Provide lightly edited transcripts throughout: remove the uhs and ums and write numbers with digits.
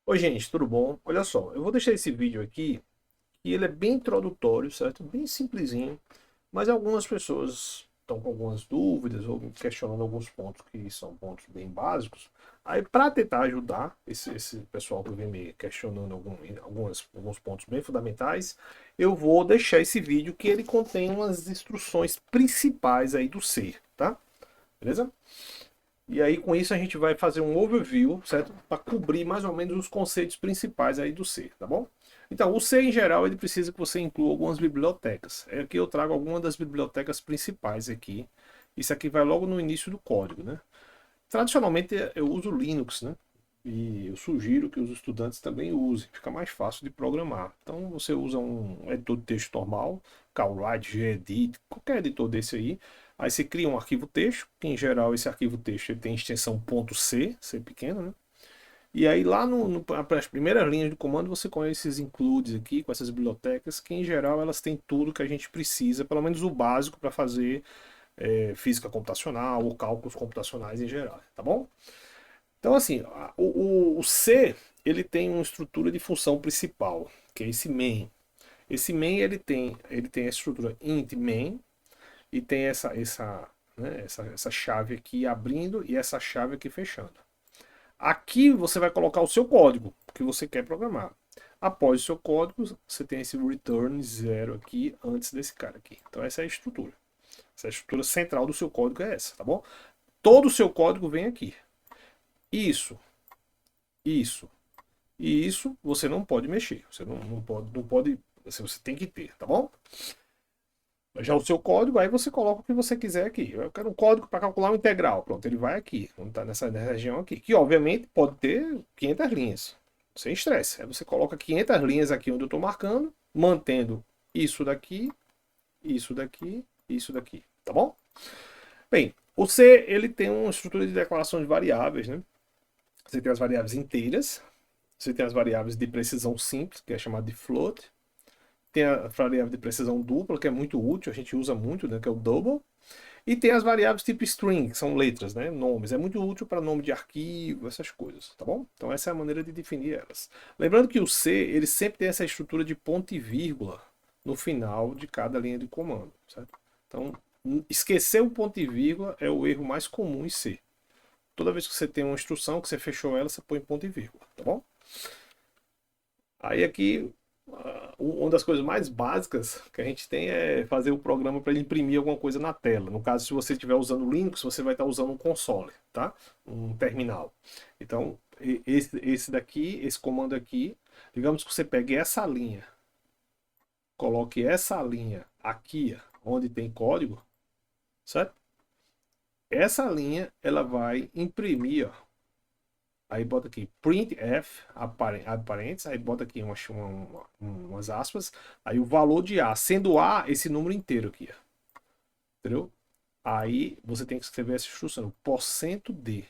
Oi, gente, tudo bom? Olha só, eu vou deixar esse vídeo aqui, que ele é bem introdutório, certo? Bem simplesinho, mas algumas pessoas estão com algumas dúvidas ou questionando alguns pontos que são pontos bem básicos. Aí, para tentar ajudar esse pessoal que vem me questionando alguns pontos bem fundamentais, eu vou deixar esse vídeo que ele contém umas instruções principais aí do ser, tá? Beleza? E aí, com isso, a gente vai fazer um overview, certo? Para cobrir mais ou menos os conceitos principais aí do C, tá bom? Então, o C em geral, ele precisa que você inclua algumas bibliotecas. É aqui eu trago algumas das bibliotecas principais aqui. Isso aqui vai logo no início do código, né? Tradicionalmente eu uso Linux, né? E eu sugiro que os estudantes também usem, fica mais fácil de programar. Então você usa um editor de texto normal, CalWrite, Gedit, qualquer editor desse aí. Aí você cria um arquivo texto, que em geral esse arquivo texto ele tem extensão .c, C pequeno, né? E aí lá nas primeiras linhas do comando você conhece esses includes aqui, com essas bibliotecas, que em geral elas têm tudo que a gente precisa, pelo menos o básico para fazer física computacional ou cálculos computacionais em geral, tá bom? Então, assim, o C ele tem uma estrutura de função principal, que é esse main. Esse main ele tem a estrutura int main e tem essa chave aqui abrindo e essa chave aqui fechando. Aqui você vai colocar o seu código que você quer programar. Após o seu código, você tem esse return 0 aqui antes desse cara aqui. Então essa é a estrutura. Essa é a estrutura central do seu código é essa, tá bom? Todo o seu código vem aqui. Isso, isso, e isso você não pode mexer. Você não pode, assim, você tem que ter, tá bom? Já o seu código, aí você coloca o que você quiser aqui. Eu quero um código para calcular um integral. Pronto, ele vai aqui. Não está nessa região aqui. Que obviamente pode ter 500 linhas. Sem estresse. Aí você coloca 500 linhas aqui onde eu estou marcando, mantendo isso daqui, isso daqui, isso daqui. Tá bom? Bem, o C ele tem uma estrutura de declaração de variáveis, né? Você tem as variáveis inteiras, você tem as variáveis de precisão simples, que é chamada de float. Tem a variável de precisão dupla, que é muito útil, a gente usa muito, né, que é o double. E tem as variáveis tipo string, que são letras, né, nomes. É muito útil para nome de arquivo, essas coisas, tá bom? Então essa é a maneira de definir elas. Lembrando que o C, ele sempre tem essa estrutura de ponto e vírgula no final de cada linha de comando, certo? Então, esquecer o ponto e vírgula é o erro mais comum em C. Toda vez que você tem uma instrução, que você fechou ela, você põe ponto e vírgula, tá bom? Aí aqui, uma das coisas mais básicas que a gente tem é fazer o programa para ele imprimir alguma coisa na tela. No caso, se você estiver usando Linux, você vai estar usando um console, tá? Um terminal. Então, esse daqui, esse comando aqui, digamos que você pegue essa linha, coloque essa linha aqui, onde tem código, certo? Essa linha, ela vai imprimir, ó. Aí bota aqui printf, aparentes, aí bota aqui umas aspas, aí o valor de A, sendo A esse número inteiro aqui, ó, entendeu? Aí você tem que escrever essa instrução, %d,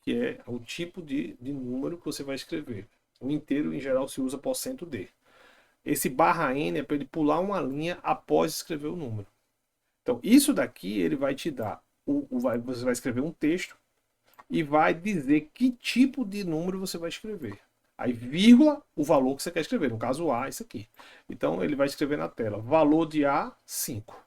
que é o tipo de número que você vai escrever. O inteiro, em geral, se usa %d. Esse barra n é para ele pular uma linha após escrever o número. Então, isso daqui ele vai te dar, você vai escrever um texto e vai dizer que tipo de número você vai escrever. Aí, vírgula, o valor que você quer escrever. No caso, A, isso aqui. Então, ele vai escrever na tela, valor de A, 5.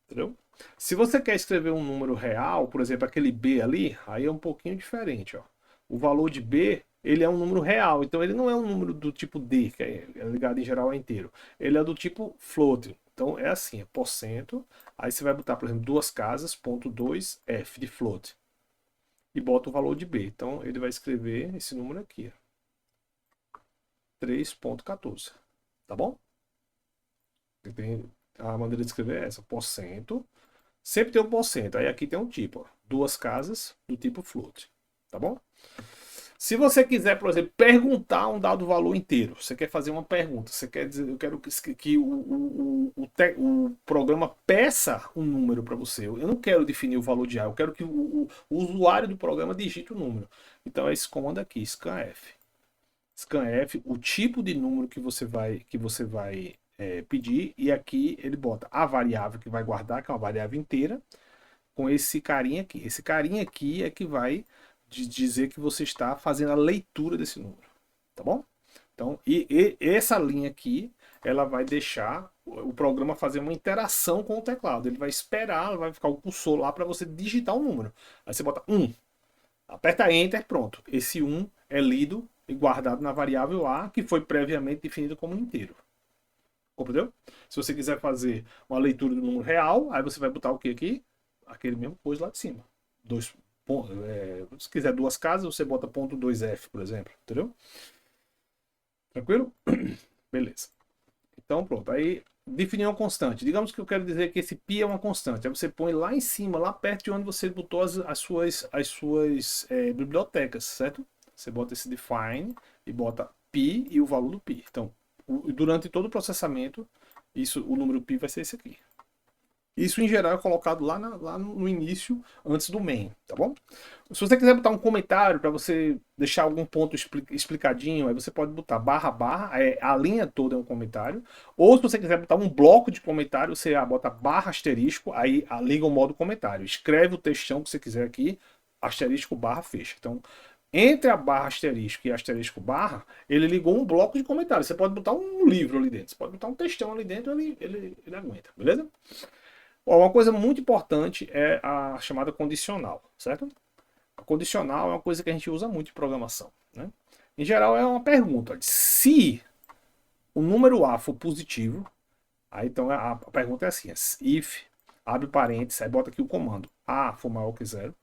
Entendeu? Se você quer escrever um número real, por exemplo, aquele B ali, aí é um pouquinho diferente. Ó. O valor de B, ele é um número real. Então, ele não é um número do tipo D, que é ligado em geral a inteiro. Ele é do tipo float. Então, é assim, é porcento. Aí você vai botar, por exemplo, duas casas, ponto 2, F de float e bota o valor de B. Então ele vai escrever esse número aqui, 3,14. Tá bom? A maneira de escrever é essa, porcento. Sempre tem um porcento. Aí aqui tem um tipo, ó, duas casas do tipo float. Tá bom? Se você quiser, por exemplo, perguntar um dado valor inteiro, você quer fazer uma pergunta, você quer dizer, eu quero que o programa peça um número para você. Eu não quero definir o valor de A, eu quero que o usuário do programa digite o número. Então é esse comando aqui, scanf. Scanf, o tipo de número que você vai pedir, e aqui ele bota a variável que vai guardar, que é uma variável inteira, com esse carinha aqui. Esse carinha aqui é que vai dizer que você está fazendo a leitura desse número. tá bom? Então, e essa linha aqui, ela vai deixar o programa fazer uma interação com o teclado. Ele vai esperar, vai ficar o cursor lá para você digitar o número. Aí você bota 1, aperta Enter, pronto. Esse 1 é lido e guardado na variável A, que foi previamente definido como inteiro. Compreendeu? Se você quiser fazer uma leitura do número real, aí você vai botar o que aqui? Aquele mesmo coisa lá de cima. Se quiser duas casas, você bota ponto 2F, por exemplo. Entendeu? Tranquilo? Beleza. Então, pronto. Aí, definir uma constante. Digamos que eu quero dizer que esse π é uma constante. Aí você põe lá em cima, lá perto de onde você botou as suas bibliotecas, certo? Você bota esse define e bota π e o valor do π. Então, durante todo o processamento, o número π vai ser esse aqui. Isso, em geral, é colocado lá no início, antes do main, tá bom? Se você quiser botar um comentário para você deixar algum ponto explicadinho, aí você pode botar barra, a linha toda é um comentário. Ou se você quiser botar um bloco de comentário, você bota barra asterisco, aí liga o modo comentário. Escreve o textão que você quiser aqui, asterisco, barra, fecha. Então, entre a barra asterisco e asterisco barra, ele ligou um bloco de comentário. Você pode botar um livro ali dentro, você pode botar um textão ali dentro, ele aguenta, beleza? Uma coisa muito importante é a chamada condicional, certo? A condicional é uma coisa que a gente usa muito em programação, né? Em geral é uma pergunta. Se o número A for positivo, aí então a pergunta é assim, if, abre parênteses, aí bota aqui o comando A for maior que zero,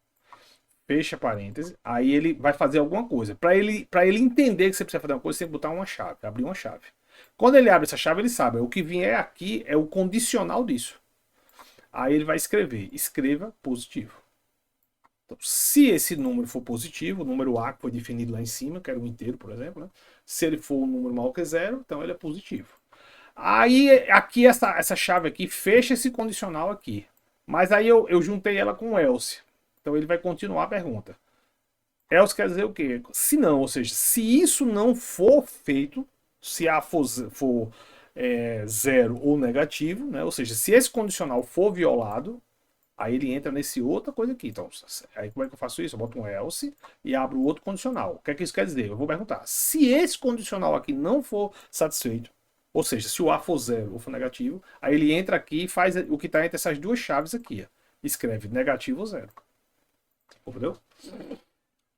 fecha parênteses, aí ele vai fazer alguma coisa. Para ele entender que você precisa fazer uma coisa, você tem que botar uma chave, abrir uma chave. Quando ele abre essa chave, ele sabe, o que vier aqui é o condicional disso. Aí ele vai escreva positivo. Então, se esse número for positivo, o número A que foi definido lá em cima, que era um inteiro, por exemplo, né? Se ele for um número maior que zero, então ele é positivo. Aí, aqui, essa chave aqui, fecha esse condicional aqui. Mas aí eu juntei ela com o else. Então ele vai continuar a pergunta. Else quer dizer o quê? Se não, ou seja, se isso não for feito, se A for zero ou negativo, né? Ou seja, se esse condicional for violado, aí ele entra nesse outra coisa aqui. Então, aí como é que eu faço isso? Eu boto um else e abro o outro condicional. O que é que isso quer dizer? Eu vou perguntar, se esse condicional aqui não for satisfeito, ou seja, se o A for zero ou for negativo, aí ele entra aqui e faz o que está entre essas duas chaves aqui. Ó. Escreve negativo ou zero. Entendeu?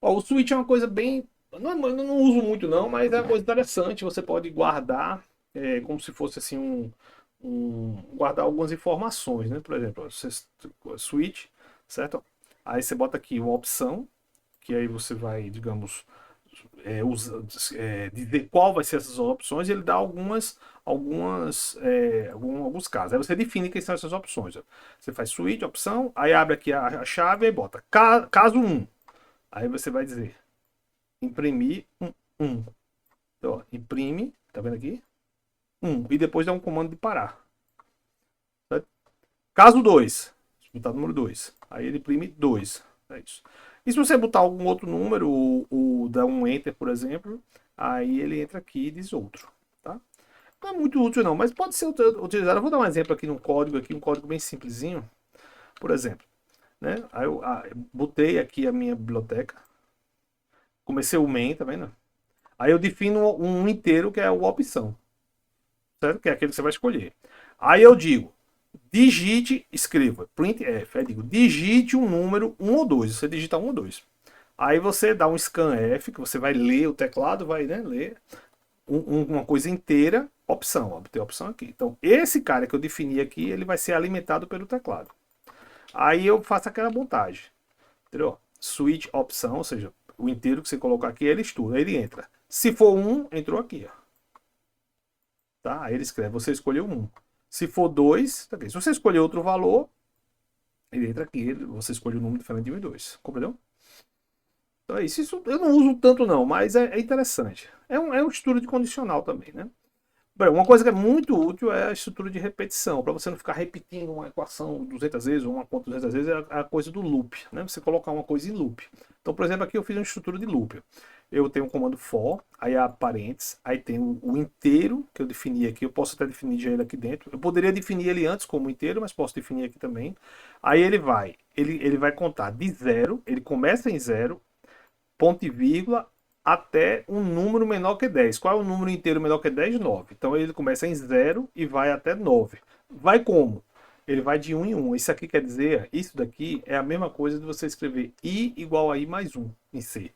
Ó, o switch é uma coisa bem... eu não uso muito não, mas é uma coisa interessante. Você pode guardar como se fosse assim guardar algumas informações, né? Por exemplo, você switch, certo? Aí você bota aqui uma opção, que aí você vai, digamos, dizer qual vai ser essas opções, e ele dá alguns casos. Aí você define quem são essas opções. Ó. Você faz switch, opção, aí abre aqui a chave e bota caso 1. Aí você vai dizer imprimir 1. Então, ó, imprime, tá vendo aqui? 1. E depois dá um comando de parar. Certo? Caso 2. Botar o número 2. Aí ele imprime 2. É isso. E se você botar algum outro número, ou dar um enter, por exemplo, aí ele entra aqui e diz outro. Tá? Não é muito útil não, mas pode ser utilizado. Eu vou dar um exemplo aqui no código, um código bem simplesinho. Por exemplo, né? Aí eu botei aqui a minha biblioteca. Comecei o main, tá vendo? Aí eu defino um inteiro que é a opção. Certo? Que é aquele que você vai escolher. Aí eu digo, digite, escreva, printf, aí digo, digite um número 1 ou 2, você digita 1 ou 2. Aí você dá um scanf, que você vai ler o teclado, vai ler uma coisa inteira, opção, ó, tem a opção aqui. Então, esse cara que eu defini aqui, ele vai ser alimentado pelo teclado. Aí eu faço aquela montagem, entendeu? Switch opção, ou seja, o inteiro que você colocar aqui, ele estuda, ele entra. Se for 1, entrou aqui, ó. Tá? Aí ele escreve, você escolheu 1. Se for 2, tá aqui. Se você escolher outro valor, ele entra aqui, você escolhe um número diferente de 1 e 2. Compreendeu? Então é isso. Eu não uso tanto não, mas é interessante. É um estudo de condicional também, né? Bem, uma coisa que é muito útil é a estrutura de repetição, para você não ficar repetindo uma equação 200 vezes ou uma conta 200 vezes, é a coisa do loop, né? Você colocar uma coisa em loop. Então, por exemplo, aqui eu fiz uma estrutura de loop. Eu tenho um comando for, aí há parênteses, aí tem o inteiro que eu defini aqui, eu posso até definir já ele aqui dentro. Eu poderia definir ele antes como inteiro, mas posso definir aqui também. Aí ele vai contar de zero, ele começa em zero, ponto e vírgula, até um número menor que 10. Qual é o número inteiro menor que 10? 9. Então ele começa em 0 e vai até 9. Vai como? Ele vai de 1 em 1. Isso aqui quer dizer, isso daqui é a mesma coisa de você escrever i igual a i mais 1 em C.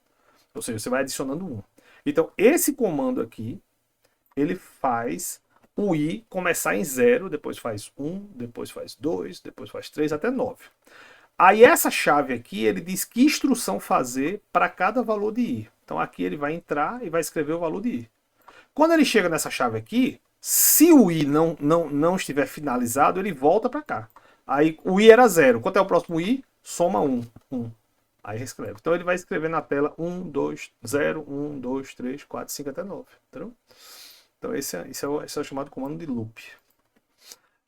Ou seja, você vai adicionando 1. Então esse comando aqui, ele faz o i começar em 0, depois faz 1, depois faz 2, depois faz 3, até 9. Aí essa chave aqui, ele diz que instrução fazer para cada valor de i. Então aqui ele vai entrar e vai escrever o valor de i. Quando ele chega nessa chave aqui, se o i não estiver finalizado, ele volta para cá. Aí o i era 0. Quanto é o próximo i? Soma 1. 1. Aí escreve. Então ele vai escrever na tela 1, 2, 0, 1, 2, 3, 4, 5 até 9. Entendeu? Então esse é o chamado comando de loop.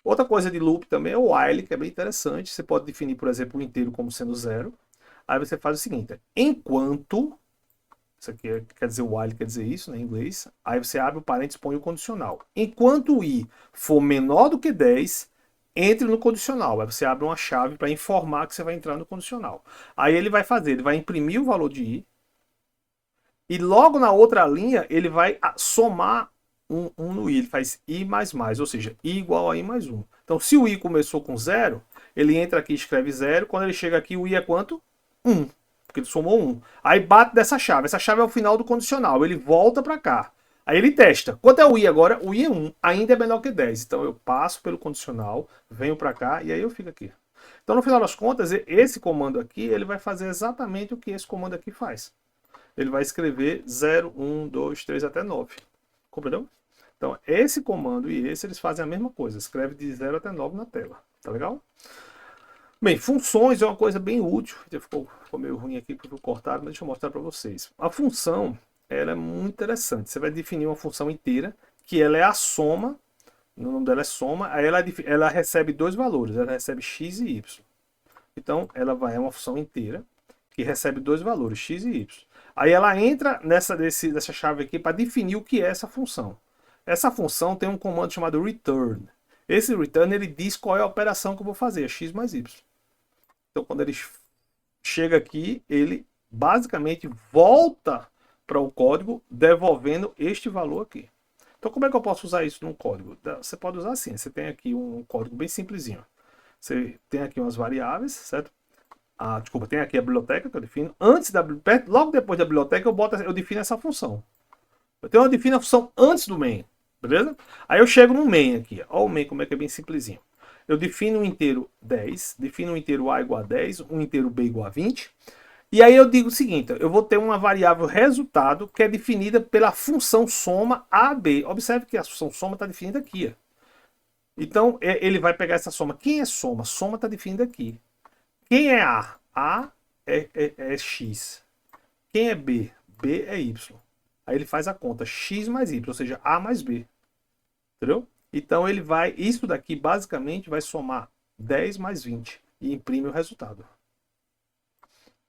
Outra coisa de loop também é o while, que é bem interessante. Você pode definir, por exemplo, o inteiro como sendo 0. Aí você faz o seguinte: enquanto, isso aqui quer dizer while, quer dizer isso, né, em inglês. Aí você abre o parênteses e põe o condicional. Enquanto o i for menor do que 10, entre no condicional. Aí você abre uma chave para informar que você vai entrar no condicional. Aí ele vai fazer, ele vai imprimir o valor de i. E logo na outra linha, ele vai somar um no i. Ele faz i mais mais, ou seja, i igual a i mais 1. Então, se o i começou com 0, ele entra aqui e escreve 0. Quando ele chega aqui, o i é quanto? 1. Porque ele somou 1. Aí bate dessa chave. Essa chave é o final do condicional. Ele volta para cá. Aí ele testa. Quanto é o i agora? O i é 1. Ainda é menor que 10. Então, eu passo pelo condicional, venho para cá e aí eu fico aqui. Então, no final das contas, esse comando aqui, ele vai fazer exatamente o que esse comando aqui faz. Ele vai escrever 0, 1, 2, 3 até 9. Compreendeu? Então, esse comando e esse, eles fazem a mesma coisa. Escreve de 0 até 9 na tela. Tá legal? Bem, funções é uma coisa bem útil. Ficou meio ruim aqui porque eu cortado, mas deixa eu mostrar para vocês. A função, ela é muito interessante. Você vai definir uma função inteira, que ela é a soma. O nome dela é soma. Aí ela recebe dois valores. Ela recebe x e y. Então, ela é uma função inteira que recebe dois valores, x e y. Aí ela entra dessa chave aqui para definir o que é essa função. Essa função tem um comando chamado return. Esse return, ele diz qual é a operação que eu vou fazer, x mais y. Então, quando ele chega aqui, ele basicamente volta para o código devolvendo este valor aqui. Então, como é que eu posso usar isso num código? Você pode usar assim, você tem aqui um código bem simplesinho. Você tem aqui umas variáveis, certo? Desculpa, tem aqui a biblioteca que eu defino. Logo depois da biblioteca, eu defino essa função. Eu defino a função antes do main, beleza? Aí eu chego no main aqui. Olha o main como é que é bem simplesinho. Eu defino um inteiro 10, defino um inteiro a igual a 10, um inteiro b igual a 20. E aí eu digo o seguinte, eu vou ter uma variável resultado que é definida pela função soma AB. Observe que a função soma está definida aqui. Ó. Então, ele vai pegar essa soma. Quem é soma? Soma está definida aqui. Quem é A? A é X. Quem é B? B é Y. Aí ele faz a conta X mais Y, ou seja, A mais B. Entendeu? Então ele vai, isso daqui basicamente vai somar 10 mais 20 e imprime o resultado.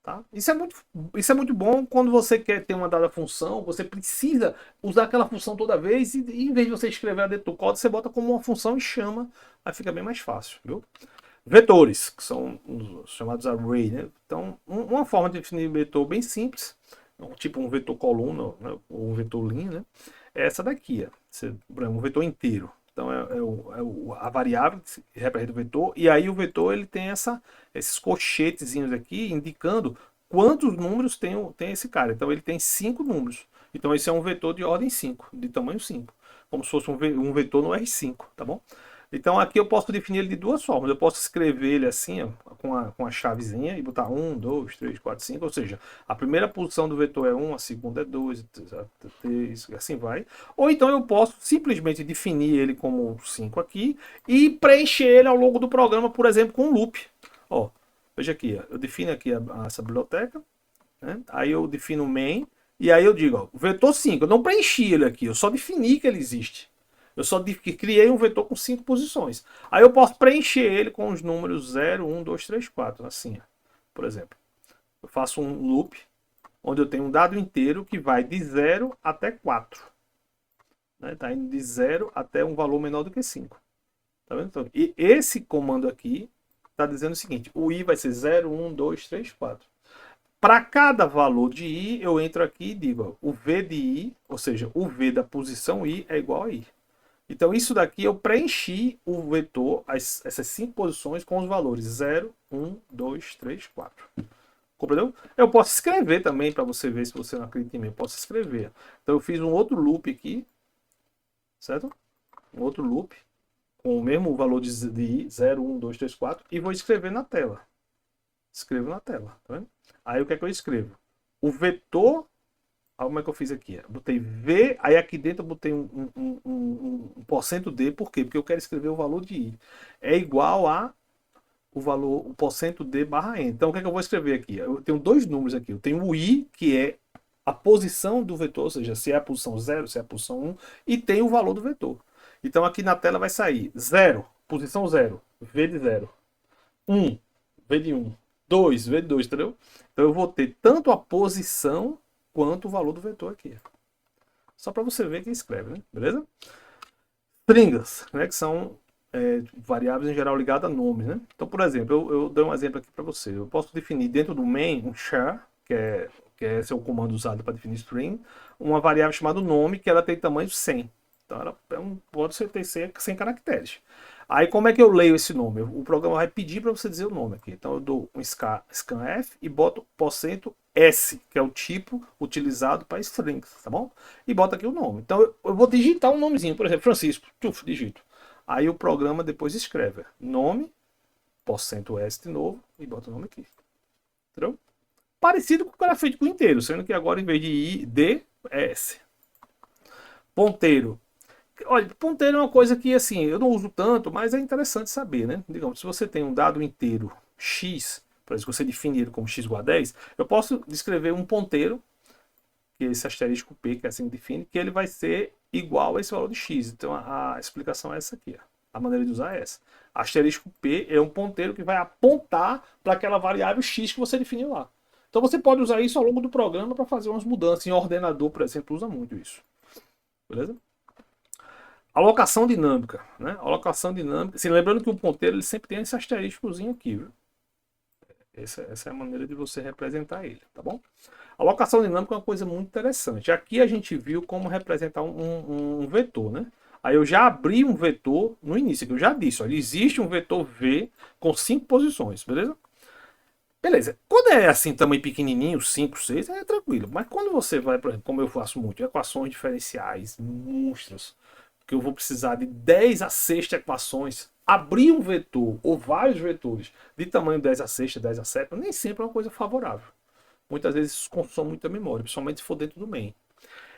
Tá? Isso é muito bom quando você quer ter uma dada função, você precisa usar aquela função toda vez e em vez de você escrever dentro do código, você bota como uma função e chama, aí fica bem mais fácil, viu? Vetores, que são os chamados array, né? Então, uma forma de definir vetor bem simples, tipo um vetor coluna, né? Ou um vetor linha, né? É essa daqui, ó. Um vetor inteiro. Então, a variável que representa o vetor, e aí o vetor ele tem esses colchetezinhos aqui indicando quantos números tem esse cara. Então, ele tem 5 números. Então, esse é um vetor de ordem 5, de tamanho 5. Como se fosse um vetor no R5, tá bom? Então aqui eu posso definir ele de duas formas. Eu posso escrever ele assim, ó, com a chavezinha e botar 1, 2, 3, 4, 5. Ou seja, a primeira posição do vetor é 1, a segunda é 2, a 3, assim vai. Ou então eu posso simplesmente definir ele como 5 aqui e preencher ele ao longo do programa, por exemplo, com um loop. Ó, veja aqui, ó, eu defino aqui essa biblioteca, né? Aí eu defino o main e aí eu digo, ó, vetor 5. Eu não preenchi ele aqui, eu só defini que ele existe. Eu só criei um vetor com 5 posições. Aí eu posso preencher ele com os números 0, 1, 2, 3, 4. Assim, por exemplo. Eu faço um loop onde eu tenho um dado inteiro que vai de 0 até 4. Está indo de 0 até um valor menor do que 5. Tá vendo? Então, e esse comando aqui está dizendo o seguinte. O i vai ser 0, 1, 2, 3, 4. Para cada valor de i, eu entro aqui e digo, ó, o v de i, ou seja, o v da posição i é igual a i. Então, isso daqui eu preenchi o vetor, essas 5 posições, com os valores 0, 1, 2, 3, 4. Compreendeu? Eu posso escrever também, para você ver se você não acredita em mim. Eu posso escrever. Então, eu fiz um outro loop aqui, certo? Um outro loop, com o mesmo valor de i, 0, 1, 2, 3, 4, e vou escrever na tela. Escrevo na tela, tá vendo? Aí o que é que eu escrevo? O vetor, olha como é que eu fiz aqui. Eu botei V, aí aqui dentro eu botei um porcento D, por quê? Porque eu quero escrever o valor de I. É igual a o valor, o porcento D barra N. Então o que é que eu vou escrever aqui? Eu tenho dois números aqui. Eu tenho o I, que é a posição do vetor, ou seja, se é a posição 0, se é a posição 1, e tem o valor do vetor. Então aqui na tela vai sair 0, posição 0, V de 0. 1, V de 1. 2, V de 2, entendeu? Então eu vou ter tanto a posição quanto o valor do vetor aqui. Só para você ver quem escreve, né? Beleza? Strings, né? Que são variáveis em geral ligadas a nomes, né? Então, por exemplo, eu dou um exemplo aqui para você. Eu posso definir dentro do main um char, que é esse é o comando usado para definir string, uma variável chamada nome, que ela tem tamanho 100. Então, ela pode ter 100 caracteres. Aí, como é que eu leio esse nome? O programa vai pedir para você dizer o nome aqui. Então, eu dou um scanf e boto %S, que é o tipo utilizado para strings, tá bom? E boto aqui o nome. Então, eu vou digitar um nomezinho, por exemplo, Francisco, digito. Aí o programa depois escreve nome, %S de novo, e bota o nome aqui. Entendeu? Parecido com o que era feito com o inteiro, sendo que agora em vez de I, D, é S. Ponteiro. Olha, ponteiro é uma coisa que assim, eu não uso tanto, mas é interessante saber, né? Digamos, se você tem um dado inteiro X, por exemplo, você define ele como X igual a 10, eu posso descrever um ponteiro, que é esse asterisco P, que assim define, que ele vai ser igual a esse valor de X. Então a explicação é essa aqui, ó. A maneira de usar é essa. Asterisco P é um ponteiro que vai apontar para aquela variável X que você definiu lá. Então você pode usar isso ao longo do programa para fazer umas mudanças. Em ordenador, por exemplo, usa muito isso. Beleza? Alocação dinâmica, né? Alocação dinâmica. Assim, lembrando que o ponteiro ele sempre tem esse asteriscozinho aqui, viu? Essa é a maneira de você representar ele, tá bom? Alocação dinâmica é uma coisa muito interessante. Aqui a gente viu como representar um vetor, né? Aí eu já abri um vetor no início, que eu já disse, olha, existe um vetor V com 5 posições, beleza? Beleza. Quando é assim também pequenininho, 5, 6, é tranquilo. Mas quando você vai, por exemplo, como eu faço muito, equações diferenciais, monstros, que eu vou precisar de 10 a sexta equações, abrir um vetor ou vários vetores de tamanho 10 a sexta, 10 a sétima, nem sempre é uma coisa favorável. Muitas vezes isso consome muita memória, principalmente se for dentro do main.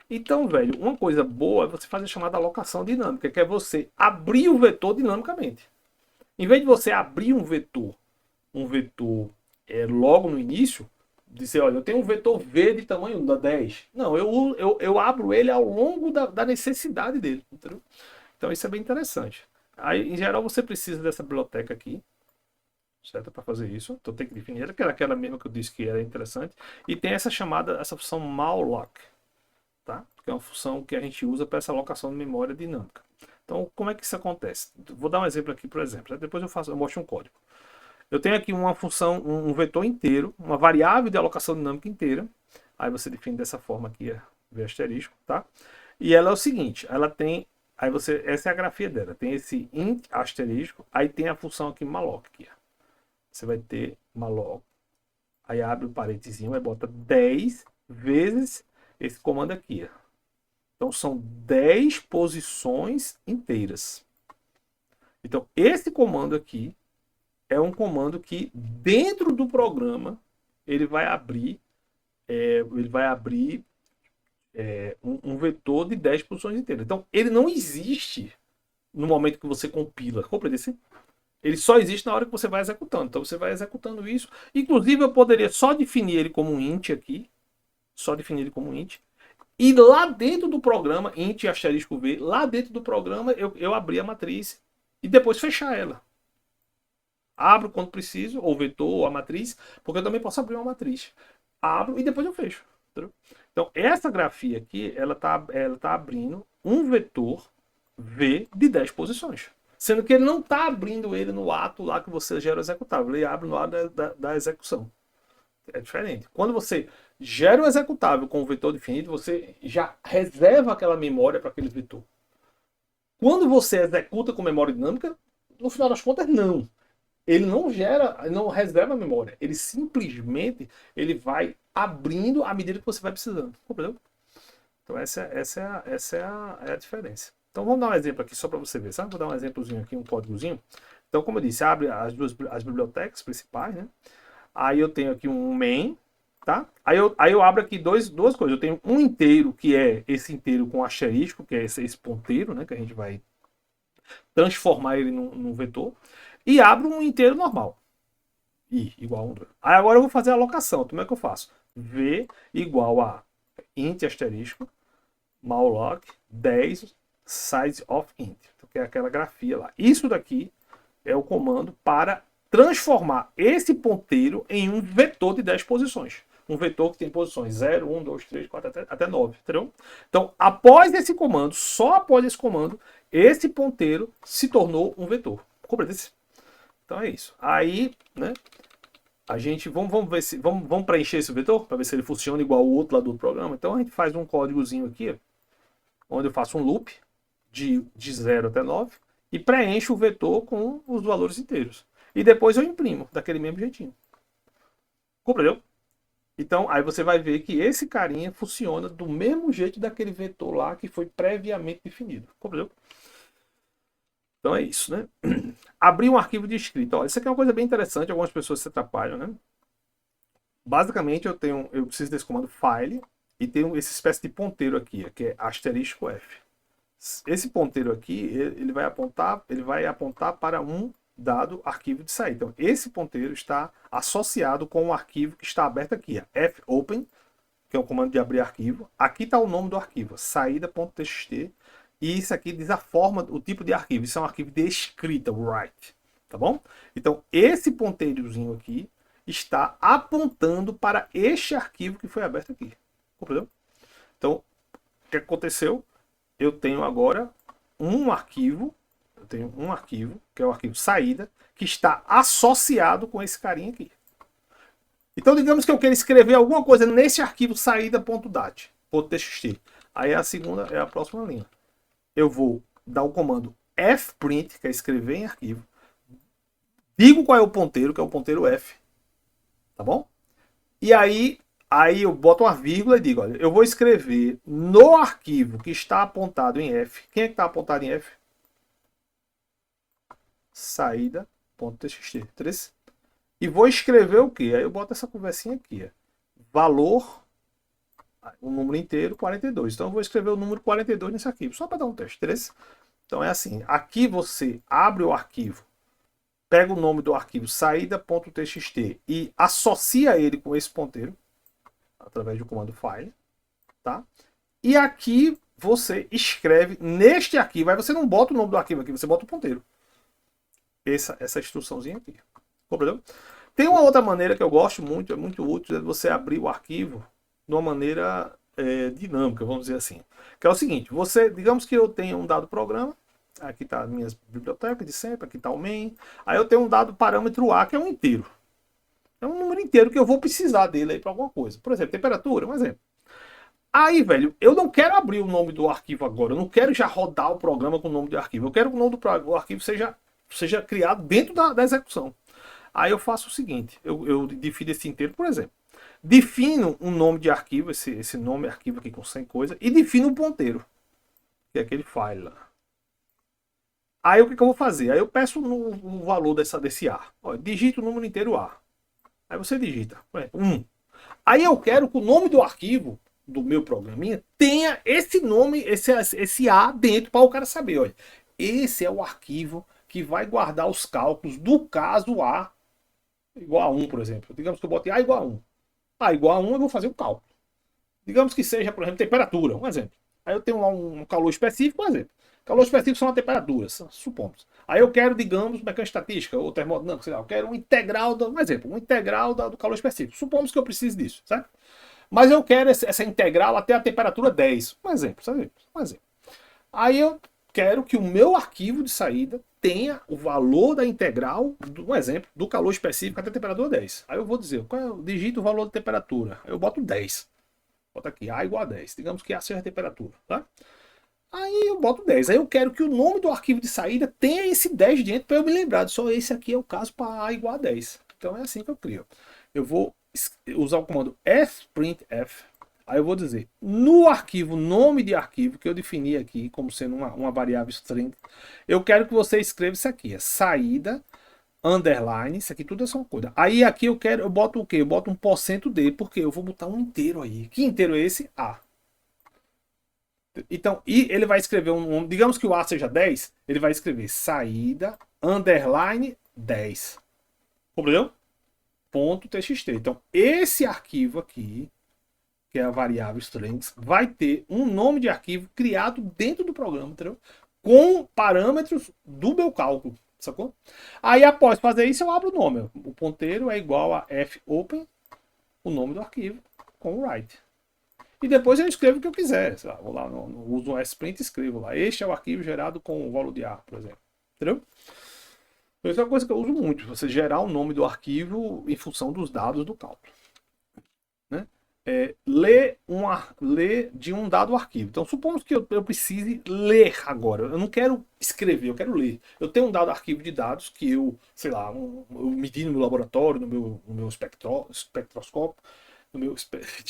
Então, velho, uma coisa boa é você fazer a chamada alocação dinâmica, que é você abrir o vetor dinamicamente. Em vez de você abrir um vetor logo no início, dizer, olha, eu tenho um vetor V de tamanho 10. Não, eu abro ele ao longo da necessidade dele. Entendeu? Então isso é bem interessante. Aí, em geral, você precisa dessa biblioteca aqui, certo? Para fazer isso. Então tem que definir aquela mesma que eu disse que era interessante. E tem essa função malloc, tá? Que é uma função que a gente usa para essa alocação de memória dinâmica. Então, como é que isso acontece? Vou dar um exemplo aqui, por exemplo. Depois eu mostro um código. Eu tenho aqui uma função, um vetor inteiro, uma variável de alocação dinâmica inteira. Aí você define dessa forma aqui, V asterisco, tá? E ela é o seguinte, ela tem, essa é a grafia dela, tem esse int asterisco, aí tem a função aqui malloc aqui. Você vai ter malloc, aí abre o parentezinho, aí bota 10 vezes esse comando aqui. Então são 10 posições inteiras. Então esse comando aqui é um comando que dentro do programa ele vai abrir um vetor de 10 posições inteiras. Então ele não existe no momento que você compila. Compreende? Ele só existe na hora que você vai executando. Então você vai executando isso. Inclusive eu poderia só definir ele como um int aqui. Só definir ele como um int. E lá dentro do programa, int asterisco v, lá dentro do programa eu abrir a matriz e depois fechar ela. Abro quando preciso, ou vetor, ou a matriz, porque eu também posso abrir uma matriz. Abro e depois eu fecho. Entendeu? Então, essa grafia aqui, ela tá abrindo um vetor V de 10 posições. Sendo que ele não está abrindo ele no ato lá que você gera o executável. Ele abre no ato da execução. É diferente. Quando você gera um executável com um vetor definido, você já reserva aquela memória para aquele vetor. Quando você executa com memória dinâmica, no final das contas, não. Ele não gera, não reserva a memória. Ele simplesmente ele vai abrindo à medida que você vai precisando. Compreendeu? Então essa é a diferença. Então vamos dar um exemplo aqui só para você ver, sabe? Vou dar um exemplozinho aqui, um códigozinho. Então, como eu disse, abre as bibliotecas principais, né? Aí eu tenho aqui um main, tá? Aí eu abro aqui duas coisas. Eu tenho um inteiro, que é esse inteiro com asterisco, que é esse ponteiro, né? Que a gente vai transformar ele num vetor. E abro um inteiro normal. I igual a 1, 2. Aí agora eu vou fazer a alocação. Como é que eu faço? V igual a int asterisco, malloc 10 size of int. Que é aquela grafia lá. Isso daqui é o comando para transformar esse ponteiro em um vetor de 10 posições. Um vetor que tem posições 0, 1, 2, 3, 4, até 9. Entendeu? Então, após esse comando, só após esse comando, esse ponteiro se tornou um vetor. Compreende? Então é isso. Aí, né, a gente vamos ver se vamos preencher esse vetor para ver se ele funciona igual o outro lá do programa. Então a gente faz um códigozinho aqui, onde eu faço um loop de 0 até 9 e preencho o vetor com os valores inteiros. E depois eu imprimo daquele mesmo jeitinho. Compreendeu? Então, aí você vai ver que esse carinha funciona do mesmo jeito daquele vetor lá que foi previamente definido. Compreendeu? Então é isso, né? Abrir um arquivo de escrita. Ó, isso aqui é uma coisa bem interessante, algumas pessoas se atrapalham, né? Basicamente, eu preciso desse comando file e tenho essa espécie de ponteiro aqui, que é asterisco F. Esse ponteiro aqui, ele vai apontar para um dado arquivo de saída. Então, esse ponteiro está associado com um arquivo que está aberto aqui, fopen, que é o comando de abrir arquivo. Aqui está o nome do arquivo, saída.txt. E isso aqui diz a forma, o tipo de arquivo. Isso é um arquivo de escrita, write. Tá bom? Então, esse ponteirozinho aqui está apontando para este arquivo que foi aberto aqui. Compreendeu? Então, o que aconteceu? Eu tenho agora um arquivo, que é o arquivo saída, que está associado com esse carinha aqui. Então, digamos que eu quero escrever alguma coisa nesse arquivo saída.dat.txt. Aí é a próxima linha. Eu vou dar o comando fprint, que é escrever em arquivo. Digo qual é o ponteiro, que é o ponteiro F. Tá bom? E aí eu boto uma vírgula e digo, olha, eu vou escrever no arquivo que está apontado em F. Quem é que está apontado em F? Saída.txt. E vou escrever o quê? Aí eu boto essa conversinha aqui. Valor, o número inteiro, 42. Então eu vou escrever o número 42 nesse arquivo, só para dar um teste. Então é assim, aqui você abre o arquivo, pega o nome do arquivo saída.txt e associa ele com esse ponteiro, através do comando file, tá? E aqui você escreve neste arquivo, aí você não bota o nome do arquivo aqui, você bota o ponteiro. Essa instruçãozinha aqui. Compreendeu? Tem uma outra maneira que eu gosto muito, é muito útil, é você abrir o arquivo de uma maneira dinâmica, vamos dizer assim. Que é o seguinte, digamos que eu tenha um dado programa, aqui está as minhas bibliotecas de sempre, aqui está o main, aí eu tenho um dado parâmetro A, que é um inteiro. É um número inteiro que eu vou precisar dele aí para alguma coisa. Por exemplo, temperatura, um exemplo. Aí, velho, eu não quero abrir o nome do arquivo agora, eu não quero já rodar o programa com o nome do arquivo, eu quero que o nome do arquivo seja criado dentro da execução. Aí eu faço o seguinte, eu defino esse inteiro, por exemplo. Defino um nome de arquivo, esse nome arquivo aqui com 100 coisas, e defino um ponteiro, que é aquele file lá. Aí o que eu vou fazer? Aí eu peço o valor desse A. Olha, digita o número inteiro A. Aí você digita, 1. Aí eu quero que o nome do arquivo, do meu programinha, tenha esse nome, esse A dentro, para o cara saber, olha, esse é o arquivo que vai guardar os cálculos do caso A igual a 1, por exemplo. Digamos que eu bote A igual a 1. A igual a 1 eu vou fazer o cálculo. Digamos que seja, por exemplo, temperatura, um exemplo. Aí eu tenho lá um calor específico, por exemplo. Calor específico são as temperaturas, supomos. Aí eu quero, digamos, mecânica estatística ou termodinâmica, sei lá, eu quero um integral, um exemplo, um integral do calor específico. Supomos que eu preciso disso, certo? Mas eu quero essa integral até a temperatura 10. Um exemplo, sabe? Um exemplo. Aí eu quero que o meu arquivo de saída tenha o valor da integral, um exemplo, do calor específico até a temperatura 10. Aí eu vou dizer, digito o valor da temperatura. Aí eu boto 10. Bota aqui, A igual a 10. Digamos que A seja a temperatura, tá? Aí eu boto 10. Aí eu quero que o nome do arquivo de saída tenha esse 10 dentro para eu me lembrar. Só esse aqui é o caso para A igual a 10. Então é assim que eu crio. Eu vou usar o comando fprintf. Aí eu vou dizer, no arquivo, nome de arquivo, que eu defini aqui como sendo uma variável string, eu quero que você escreva isso aqui, saída, underline, isso aqui tudo é só uma coisa. Aí aqui eu boto o quê? Eu boto um %d, porque eu vou botar um inteiro aí. Que inteiro é esse? A. Então, e ele vai escrever digamos que o A seja 10, ele vai escrever saída, underline 10. Compreendeu? Ponto .txt. Então, esse arquivo aqui, que é a variável strings, vai ter um nome de arquivo criado dentro do programa, entendeu? Com parâmetros do meu cálculo, sacou? Aí, após fazer isso, eu abro o nome. O ponteiro é igual a fopen, o nome do arquivo, com o write. E depois eu escrevo o que eu quiser. Lá, vou lá, uso um sprint e escrevo lá. Este é o arquivo gerado com o volume de ar, por exemplo. Entendeu? Isso é uma coisa que eu uso muito. Você gerar o nome do arquivo em função dos dados do cálculo. Né? Ler de um dado arquivo. Então, supomos que eu precise ler agora. Eu não quero escrever, eu quero ler. Eu tenho um dado arquivo de dados que eu, sei lá, eu medi no meu laboratório, no meu espectroscópio, no meu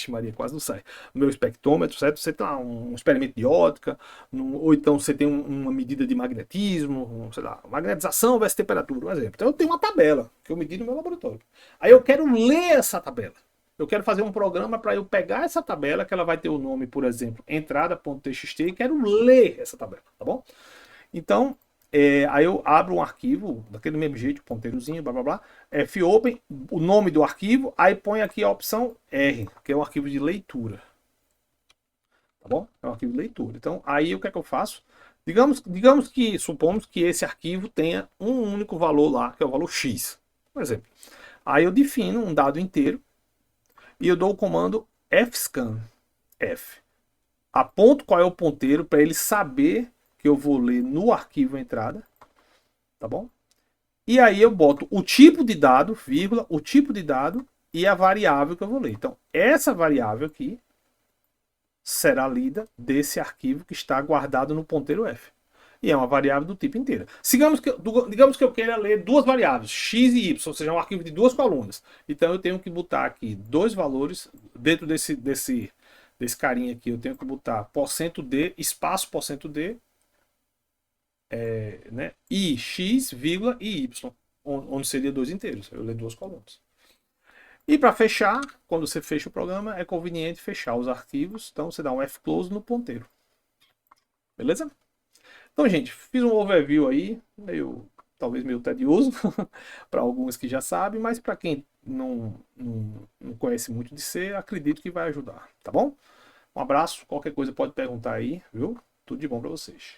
Maria, quase não sai. No meu espectrômetro, certo? Você tem lá um experimento de ótica, ou então você tem uma medida de magnetismo, sei lá, magnetização versus temperatura, por exemplo. Então eu tenho uma tabela que eu medi no meu laboratório. Aí eu quero ler essa tabela. Eu quero fazer um programa para eu pegar essa tabela, que ela vai ter o nome, por exemplo, entrada.txt, e quero ler essa tabela, tá bom? Então, aí eu abro um arquivo, daquele mesmo jeito, ponteirozinho, blá blá blá, fopen, o nome do arquivo, aí põe aqui a opção R, que é um arquivo de leitura. Tá bom? É um arquivo de leitura. Então, aí o que é que eu faço? Digamos que, supomos que esse arquivo tenha um único valor lá, que é o valor X, por exemplo. Aí eu defino um dado inteiro, e eu dou o comando fscan, F. Aponto qual é o ponteiro para ele saber que eu vou ler no arquivo entrada, tá bom? E aí eu boto o tipo de dado, vírgula, o tipo de dado e a variável que eu vou ler. Então, essa variável aqui será lida desse arquivo que está guardado no ponteiro F. E é uma variável do tipo inteira. Digamos que eu queira ler duas variáveis, x e y, ou seja, um arquivo de duas colunas. Então eu tenho que botar aqui dois valores dentro desse carinha aqui. Eu tenho que botar %d, espaço %d, né, e x, vírgula e y, onde seria dois inteiros. Eu leio duas colunas. E para fechar, quando você fecha o programa, é conveniente fechar os arquivos. Então você dá um Fclose no ponteiro. Beleza? Então, gente, fiz um overview aí, talvez meio tedioso para alguns que já sabem, mas para quem não conhece muito de C, acredito que vai ajudar, tá bom? Um abraço, qualquer coisa pode perguntar aí, viu? Tudo de bom para vocês.